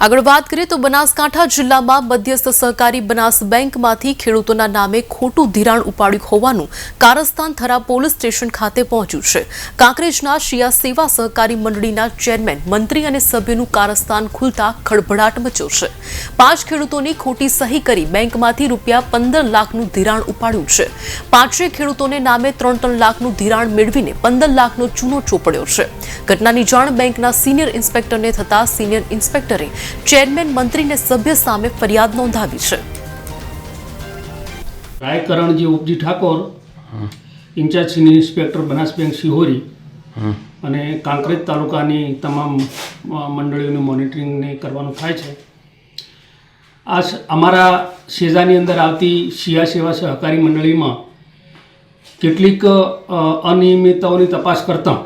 આગળ વાત કરીએ તો બનાસકાંઠા જિલ્લામાં મધ્યસ્થ સહકારી બનાસ બેંકમાંથી ખેડૂતોના નામે ખોટું ધિરાણ ઉપાડ્યું હોવાનું કારસ્તાન થરા પોલીસ સ્ટેશન ખાતે પહોંચ્યું છે। કાંકરેજના શિયા સેવા સહકારી મંડળીના ચેરમેન, મંત્રી અને સભ્યનું કારસ્તાન ખુલતા ખળભળાટ મચ્યો છે। 5 ખેડૂતોની ખોટી સહી કરી બેંકમાંથી ₹15 લાખનું ધિરાણ ઉપાડ્યું છે। 5 ખેડૂતોને નામે 3 લાખનું ધિરાણ મેળવીને 15 લાખનો ચૂનો ચોપડ્યો છે। ઘટનાની જાણ બેંકના સિનિયર ઇન્સ્પેક્ટરને થતા સિનિયર ઇન્સ્પેક્ટરે ચેરમેન, મંત્રી અને સભ્ય સામે ફરિયાદ નોંધાવી છે। રાયકરણજી ઉપજી Thakor, incharge senior inspector Banas bank Sihori અને કાંકરેજ તાલુકાની તમામ મંડળીઓનું મોનિટરિંગ કરવાનું થાય છે। આ અમારા શેજાની અંદર આવતી શિયા સેવા સહકારી મંડળીમાં કેટલીક અનિયમિતતાઓની તપાસ કરતાં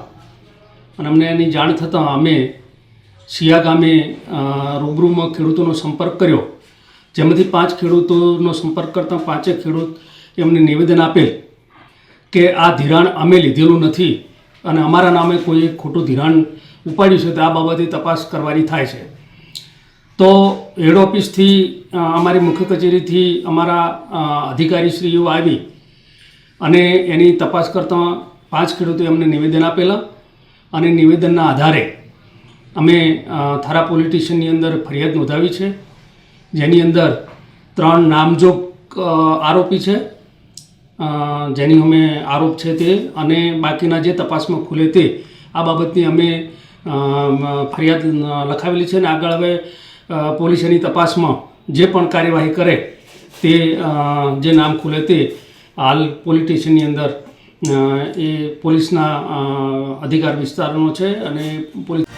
અને અમને એની જાણ થતાં અમે શિયા ગામે રૂબરૂમાં ખેડૂતોનો સંપર્ક કર્યો, જેમાંથી 5 ખેડૂતોનો સંપર્ક કરતાં 5 ખેડૂત એમને નિવેદન આપેલ કે આ ધિરાણ અમે લીધેલું નથી અને અમારા નામે કોઈ ખોટું ધિરાણ ઉપાડ્યું છે, તો આ બાબતે તપાસ કરવાની થાય છે। તો હેડ ઓફિસથી અમારી મુખ્ય કચેરીથી અમારા અધિકારીશ્રીઓ આવી અને એની તપાસ કરતાં 5 ખેડૂતોએ અમને નિવેદન આપેલા અને નિવેદનના આધારે અમે થરા પોલીસ સ્ટેશનની અંદર ફરિયાદ નોંધાવી છે, જેની અંદર 3 નામજોગ આરોપી છે, જેની અમે આરોપ છે તે, અને બાકીના જે તપાસમાં ખુલે તે આ બાબતની અમે ફરિયાદ લખાવેલી છે અને આગળ હવે પોલીસ એની તપાસમાં જે પણ કાર્યવાહી કરે તે જે નામ ખુલે તે હાલ પોલીસ સ્ટેશનની અંદર એ પોલીસના અધિકાર વિસ્તારનો છે અને પોલીસ